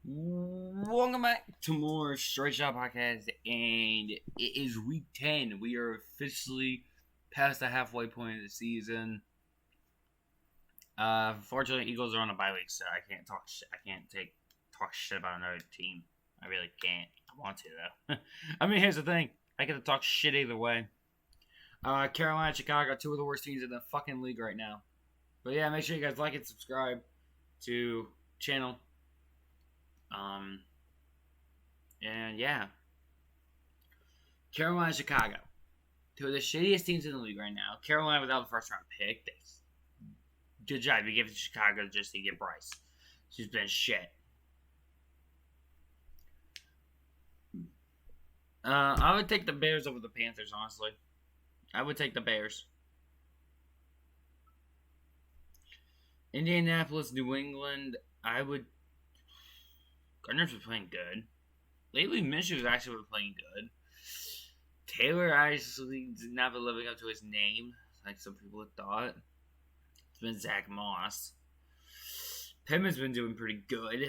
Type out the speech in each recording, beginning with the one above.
Welcome back to more Straight Shot Podcast, and it is week 10. We are officially past the halfway point of the season. Fortunately, Eagles are on a bye week, so I can't talk. Talk shit about another team. I really can't. I want to though. I mean, here's the thing: I get to talk shit either way. Carolina, Chicago, two of the worst teams in the fucking league right now. But yeah, make sure you guys like and subscribe to channel. And yeah, Carolina, Chicago, two of the shittiest teams in the league right now. Carolina without the first round pick. Good job. You give it to Chicago just to get Bryce. She's been shit. I would take the Bears over the Panthers, honestly. I would take the Bears. Indianapolis, New England, I would. Gardner's been playing good. Lately, Minshew's actually been playing good. Taylor actually did not been living up to his name, like some people had thought. It's been Zach Moss. Pittman's been doing pretty good.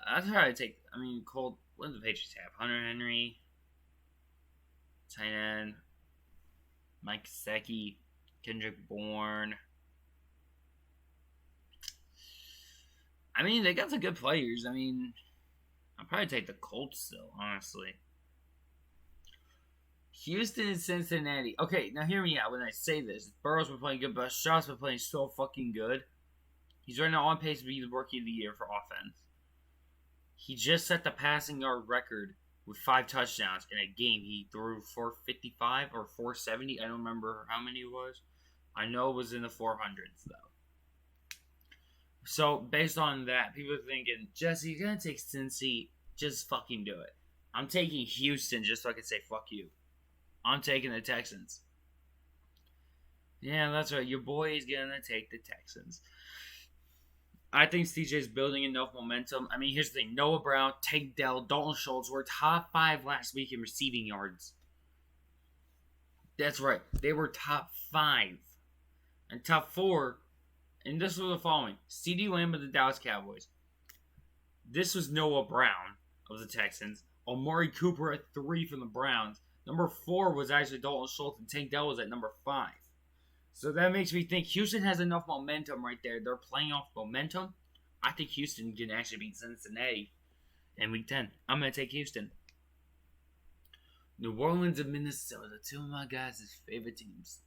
I'd probably take. Colt. What do the Patriots have? Hunter Henry, tight end, Mike Gesicki, Kendrick Bourne. They got some good players. I'll probably take the Colts still, honestly. Houston and Cincinnati. Okay, now hear me out when I say this. Burrow's been playing good, but Shaw's been playing so fucking good. He's right now on pace to be the rookie of the year for offense. He just set the passing yard record with 5 touchdowns in a game. He threw 455 or 470. I don't remember how many it was. I know it was in the 400s, though. So, based on that, people are thinking, Jesse, you're going to take Cincy. Just fucking do it. I'm taking Houston just so I can say fuck you. I'm taking the Texans. Yeah, that's right. Your boy is going to take the Texans. I think CJ's building enough momentum. Here's the thing. Noah Brown, Tank Dell, Dalton Schultz were top 5 last week in receiving yards. That's right. They were top 5. And top 4... And this was the following. CeeDee Lamb of the Dallas Cowboys. This was Noah Brown of the Texans. Amari Cooper at 3 from the Browns. Number 4 was actually Dalton Schultz, and Tank Dell was at number 5. So that makes me think Houston has enough momentum right there. They're playing off momentum. I think Houston can actually beat Cincinnati in Week 10. I'm going to take Houston. New Orleans and Minnesota. Two of my guys' favorite teams.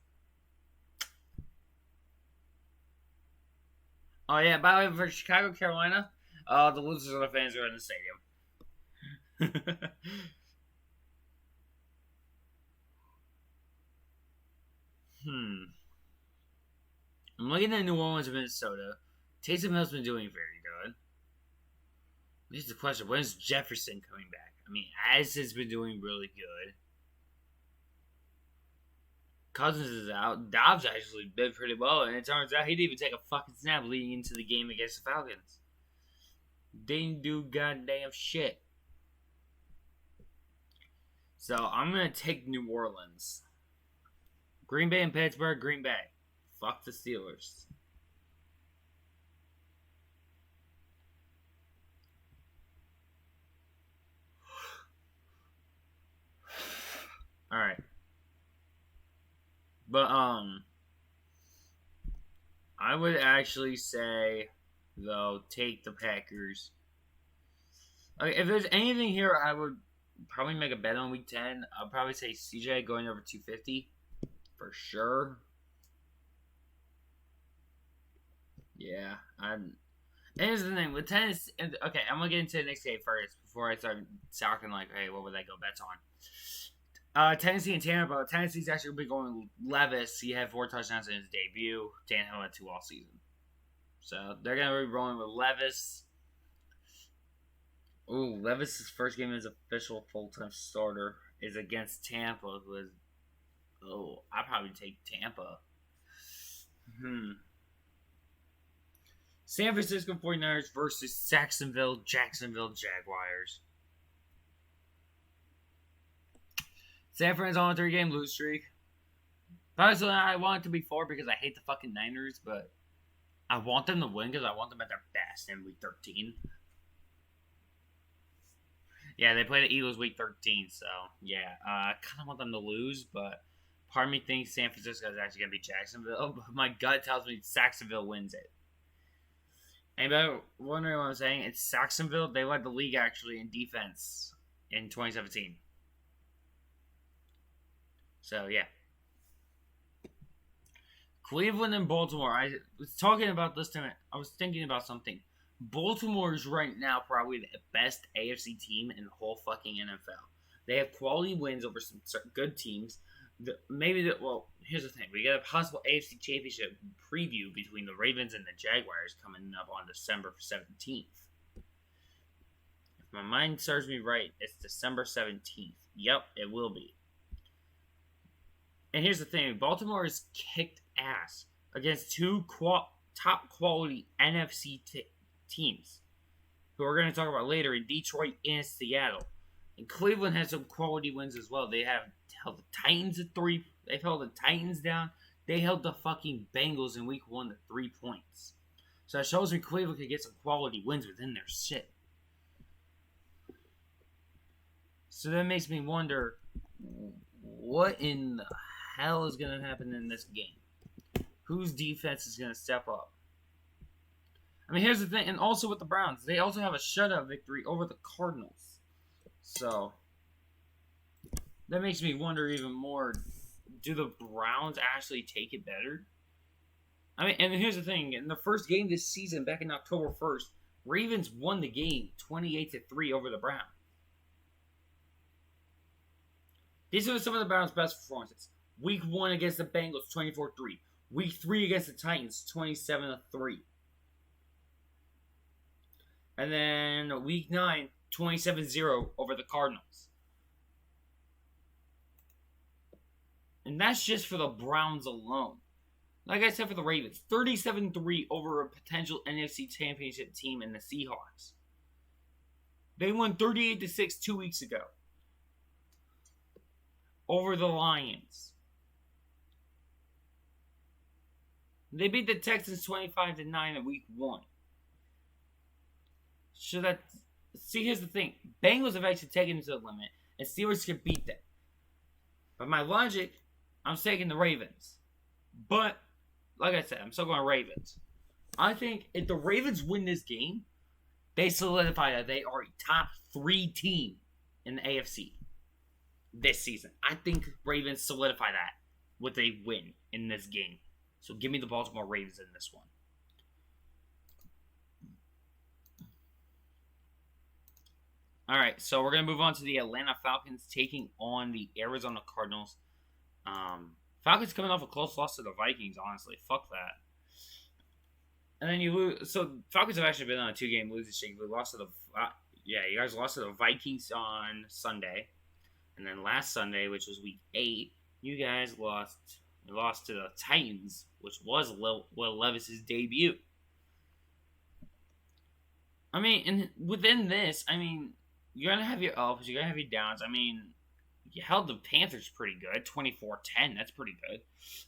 Oh, yeah, by the way, for Chicago, Carolina, the losers of the fans are in the stadium. I'm looking at New Orleans and Minnesota. Taysom Hill's been doing very good. Here's the question, when is Jefferson coming back? Az has been doing really good. Cousins is out. Dobbs actually did pretty well, and it turns out he didn't even take a fucking snap leading into the game against the Falcons. Didn't do goddamn shit. So I'm gonna take New Orleans. Green Bay and Pittsburgh. Green Bay. Fuck the Steelers. All right. But, I would actually say, though, take the Packers. Okay, if there's anything here, I would probably make a bet on Week 10. I'll probably say CJ going over 250. For sure. Yeah, And here's the thing, with Tennessee... Okay, I'm going to get into the next game first, before I start talking like, hey, what would I go bets on? Tennessee and Tampa. Tennessee's actually been going Levis. He had 4 touchdowns in his debut. Tannehill had 2 all season. So they're going to be rolling with Levis. Ooh, Levis' first game as official full-time starter is against Tampa. I'd probably take Tampa. San Francisco 49ers versus Jacksonville Jaguars. San Fran's on a 3-game lose streak. Personally, I want it to be 4 because I hate the fucking Niners, but I want them to win because I want them at their best in Week 13. Yeah, they play the Eagles week 13, so yeah, I kind of want them to lose, but part of me thinks San Francisco is actually going to be Jacksonville. But my gut tells me Saxonville wins it. Anybody wondering what I'm saying? It's Saxonville. They led the league actually in defense in 2017. So yeah, Cleveland and Baltimore. I was talking about this tonight. I was thinking about something. Baltimore is right now probably the best AFC team in the whole fucking NFL. They have quality wins over some good teams. Well, here's the thing. We got a possible AFC Championship preview between the Ravens and the Jaguars coming up on December 17th. If my mind serves me right, it's December 17th. Yep, it will be. And here's the thing. Baltimore has kicked ass against two top quality NFC teams who we're going to talk about later in Detroit and Seattle. And Cleveland has some quality wins as well. They have held the Titans at 3. They've held the Titans down. They held the fucking Bengals in week 1 to 3 points. So that shows me Cleveland could get some quality wins within their shit. So that makes me wonder, what in the hell is going to happen in this game? Whose defense is going to step up? I mean, here's the thing, and also with the Browns, they also have a shutout victory over the Cardinals. So, that makes me wonder even more, do the Browns actually take it better? I mean, and here's the thing, in the first game this season, back in October 1st, Ravens won the game 28-3 over the Browns. These are some of the Browns' best performances. Week 1 against the Bengals, 24-3. Week 3 against the Titans, 27-3. And then week 9, 27-0 over the Cardinals. And that's just for the Browns alone. Like I said for the Ravens, 37-3 over a potential NFC Championship team in the Seahawks. They won 38-6 2 weeks ago over the Lions. They beat the Texans 25-9 in week 1. So here's the thing. Bengals have actually taken it to the limit, and Steelers can beat them. By my logic, I'm taking the Ravens. But, like I said, I'm still going Ravens. I think if the Ravens win this game, they solidify that they are a top 3 team in the AFC this season. I think Ravens solidify that with a win in this game. So give me the Baltimore Ravens in this one. Alright, so we're going to move on to the Atlanta Falcons taking on the Arizona Cardinals. Falcons coming off a close loss to the Vikings, honestly. Fuck that. And then you lose. So Falcons have actually been on a 2-game losing streak. You guys lost to the Vikings on Sunday. And then last Sunday, which was week 8, you guys lost to the Titans, which was Will Levis's debut. I mean, and within this, I mean, you're going to have your ups, you're going to have your downs. I mean, you held the Panthers pretty good, 24-10. That's pretty good.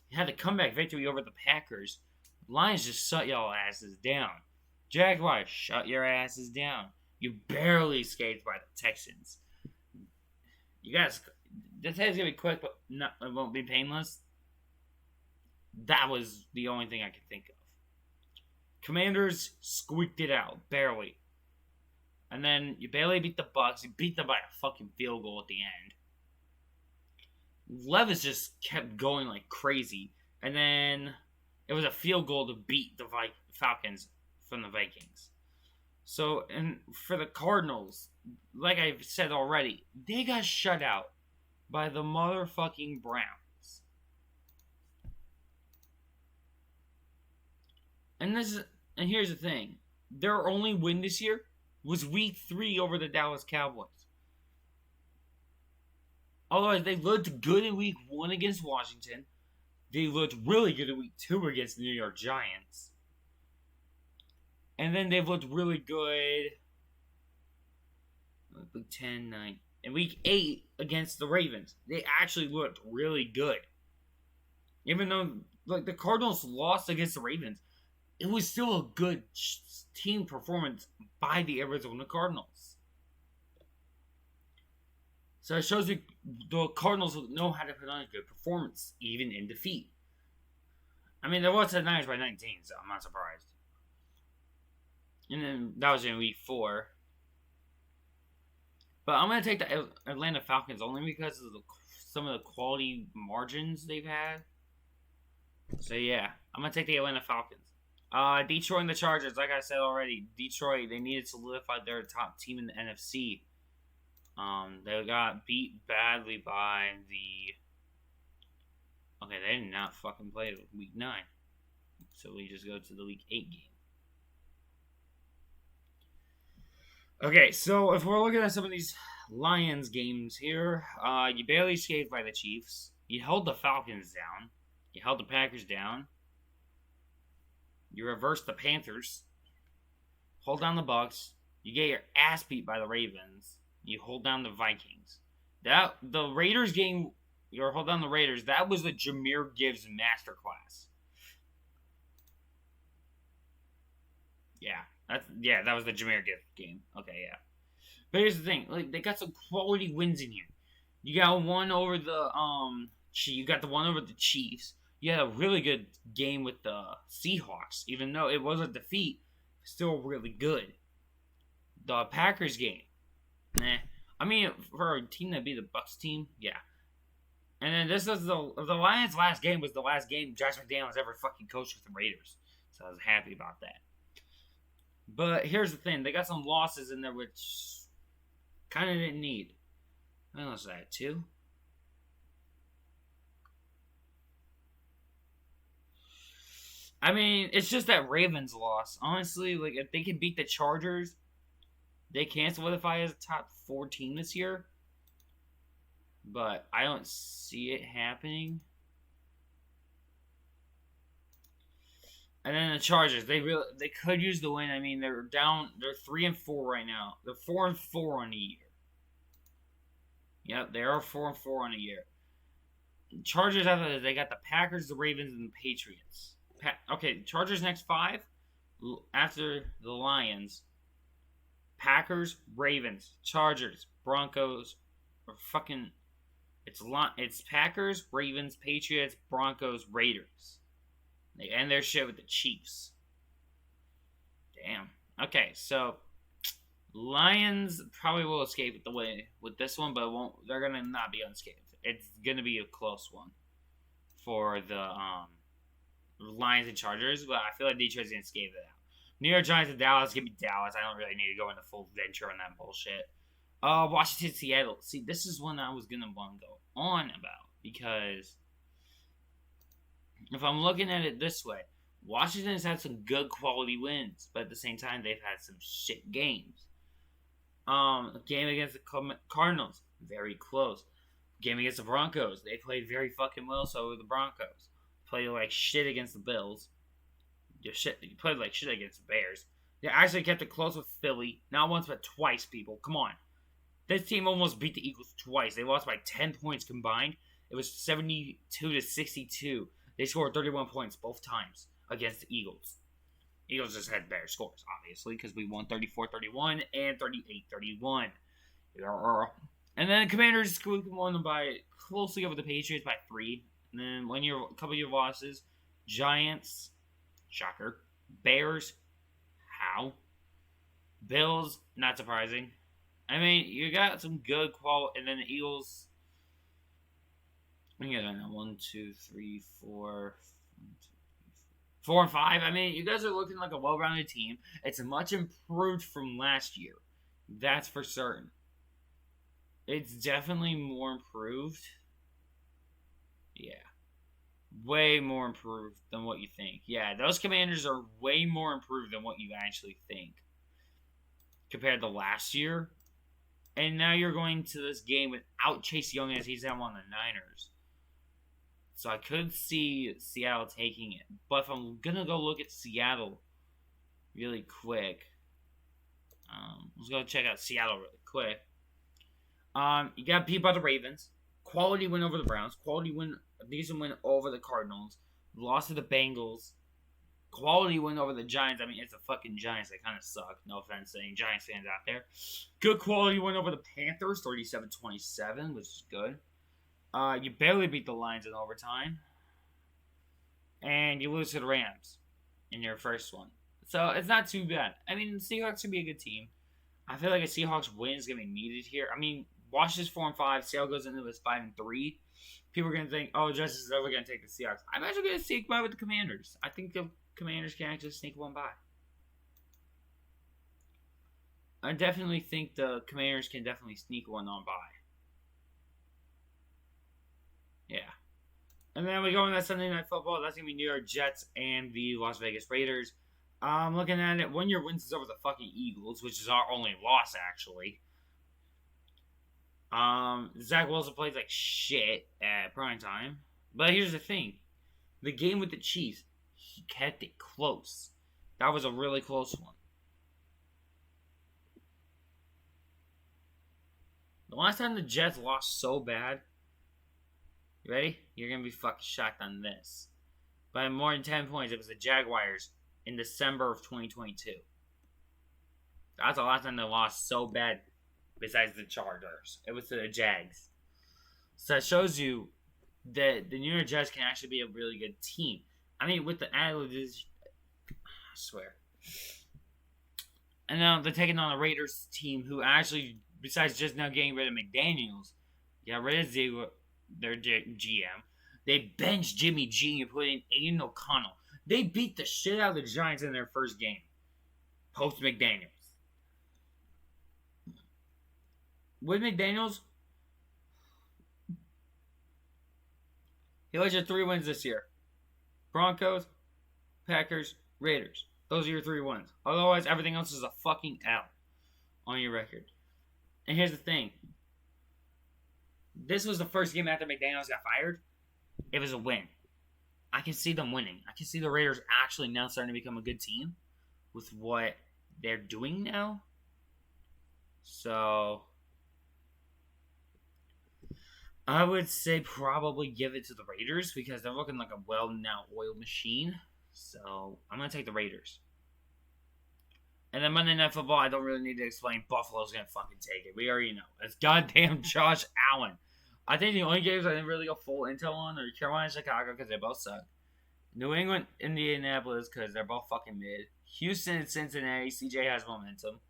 You had the comeback victory over the Packers. Lions just shut y'all asses down. Jaguars, shut your asses down. You barely escaped by the Texans. You guys, this is going to be quick, but it won't be painless. That was the only thing I could think of. Commanders squeaked it out, barely. And then you barely beat the Bucs. You beat them by a fucking field goal at the end. Levis just kept going like crazy. And then it was a field goal to beat the Falcons from the Vikings. So, and for the Cardinals, like I've said already, they got shut out by the motherfucking Browns. And here's the thing. Their only win this year was week 3 over the Dallas Cowboys. Otherwise, they looked good in week 1 against Washington. They looked really good in week 2 against the New York Giants. And then they've looked really good week 10, 9. In week 8 against the Ravens. They actually looked really good. Even though the Cardinals lost against the Ravens, it was still a good team performance by the Arizona Cardinals. So it shows you the Cardinals know how to put on a good performance, even in defeat. I mean, there was the Niners by 19, so I'm not surprised. And then that was in week 4. But I'm going to take the Atlanta Falcons only because of some of the quality margins they've had. So yeah, I'm going to take the Atlanta Falcons. Detroit and the Chargers, like I said already, Detroit, they needed to solidify their top team in the NFC. They got beat badly by the... Okay, they did not fucking play week 9. So we just go to the week 8 game. Okay, so if we're looking at some of these Lions games here, you barely escaped by the Chiefs. You held the Falcons down. You held the Packers down. You reversed the Panthers. Hold down the Bucks. You get your ass beat by the Ravens. You hold down the Vikings. The Raiders game, you hold down the Raiders. That was the Jahmyr Gibbs masterclass. Yeah, that was the Jahmyr Gibbs game. Okay, yeah. But here's the thing, like they got some quality wins in here. You got one over the you got the one over the Chiefs. You had a really good game with the Seahawks, even though it was a defeat, still really good. The Packers game, nah. I mean, for a team that beat the Bucks team, yeah. And then this is the Lions' last game was the last game Josh McDaniels ever fucking coached with the Raiders, so I was happy about that. But here's the thing, they got some losses in there which kind of didn't need. What was that, 2? I mean, it's just that Ravens loss. Honestly, like if they can beat the Chargers, they can solidify as a top 4 team this year. But I don't see it happening. And then the Chargers, they could use the win. I mean, they're down. They're 3-4 right now. They're 4-4 on the year. Yep, they are 4-4 on the year. Chargers after they got the Packers, the Ravens, and the Patriots. Okay, Chargers next 5 after the Lions. Packers, Ravens, Chargers, Broncos, or fucking. It's Packers, Ravens, Patriots, Broncos, Raiders. They end their shit with the Chiefs. Damn. Okay, so Lions probably will escape the way with this one, but won't. They're gonna not be unscathed. It's gonna be a close one for the Lions and Chargers, but I feel like Detroit's gonna escape it out. New York Giants and Dallas, give me Dallas. I don't really need to go into full venture on that bullshit. Washington, Seattle. See, this is one I was gonna want to go on about because. If I'm looking at it this way, Washington has had some good quality wins, but at the same time, they've had some shit games. Game against the Cardinals, very close. Game against the Broncos, they played very fucking well, so were the Broncos. Played like shit against the Bills. You played like shit against the Bears. They actually kept it close with Philly, not once but twice, people. Come on. This team almost beat the Eagles twice. They lost by 10 points combined. It was 72-62. They scored 31 points both times against the Eagles. Eagles just had better scores, obviously, because we won 34-31 and 38-31. And then the Commanders won by closely over the Patriots by 3. And then a couple of your losses, Giants, shocker. Bears, how? Bills, not surprising. I mean, you got some good quality, and then the Eagles. We got 1, 2, 3, 4, 4 and 5. I mean, you guys are looking like a well-rounded team. It's much improved from last year. That's for certain. It's definitely more improved. Yeah. Way more improved than what you think. Yeah, those Commanders are way more improved than what you actually think. Compared to last year. And now you're going to this game without Chase Young as he's out on the Niners. So I could see Seattle taking it. But if I'm going to go look at Seattle really quick. Let's go check out Seattle really quick. You got beat by the Ravens. Quality win over the Browns. Decent win over the Cardinals. Lost to the Bengals. Quality win over the Giants. I mean, it's the fucking Giants. They kind of suck. No offense to any Giants fans out there. Good quality win over the Panthers, 37-27, which is good. You barely beat the Lions in overtime. And you lose to the Rams in your first one. So it's not too bad. I mean, the Seahawks should be a good team. I feel like a Seahawks win is going to be needed here. I mean, Washington's 4-5. Seattle goes into this 5-3. People are going to think, oh, Justice is over going to take the Seahawks. I'm actually going to sneak by with the Commanders. I think the Commanders can actually sneak one by. I definitely think the Commanders can definitely sneak one on by. Yeah. And then we go into that Sunday Night Football. That's going to be New York Jets and the Las Vegas Raiders. Looking at it, 1 year wins is over the fucking Eagles, which is our only loss, actually. Zach Wilson plays like shit at prime time. But here's the thing. The game with the Chiefs, he kept it close. That was a really close one. The last time the Jets lost so bad, you ready? You're going to be fucking shocked on this. By more than 10 points, it was the Jaguars in December of 2022. That's the last time they lost so bad besides the Chargers. It was to the Jags. So that shows you that the New York Jets can actually be a really good team. I mean, with the Adelaide, I swear. And now they're taking on a Raiders team who actually, besides just now getting rid of McDaniels, got rid of their GM. They benched Jimmy G and put in Aiden O'Connell. They beat the shit out of the Giants in their first game. Post McDaniels. With McDaniels, he led you 3 wins this year. Broncos, Packers, Raiders. Those are your 3 wins. Otherwise, everything else is a fucking L on your record. And here's the thing. This was the first game after McDaniels got fired. It was a win. I can see them winning. I can see the Raiders actually now starting to become a good team with what they're doing now. So I would say probably give it to the Raiders because they're looking like a well-oiled machine. So I'm going to take the Raiders. And then Monday Night Football, I don't really need to explain. Buffalo's going to fucking take it. We already know. It's goddamn Josh Allen. I think the only games I didn't really go full intel on are Carolina and Chicago because they both suck. New England, Indianapolis because they're both fucking mid. Houston and Cincinnati, CJ has momentum.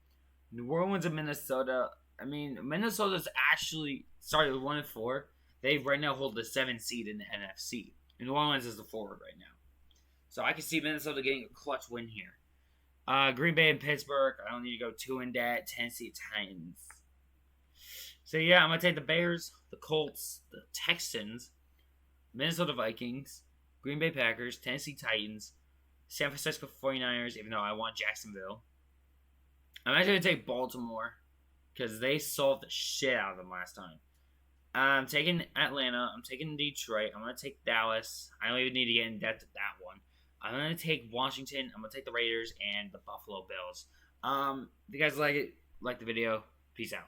New Orleans and Minnesota. I mean, Minnesota's actually started with 1-4. They right now hold the 7th seed in the NFC. And New Orleans is the forward right now. So I can see Minnesota getting a clutch win here. Green Bay and Pittsburgh. I don't need to go 2 in that. Tennessee Titans. So yeah, I'm going to take the Bears, the Colts, the Texans, Minnesota Vikings, Green Bay Packers, Tennessee Titans, San Francisco 49ers, even though I want Jacksonville. I'm actually going to take Baltimore because they solved the shit out of them last time. I'm taking Atlanta. I'm taking Detroit. I'm going to take Dallas. I don't even need to get in depth with that one. I'm going to take Washington. I'm going to take the Raiders and the Buffalo Bills. If you guys like it, like the video. Peace out.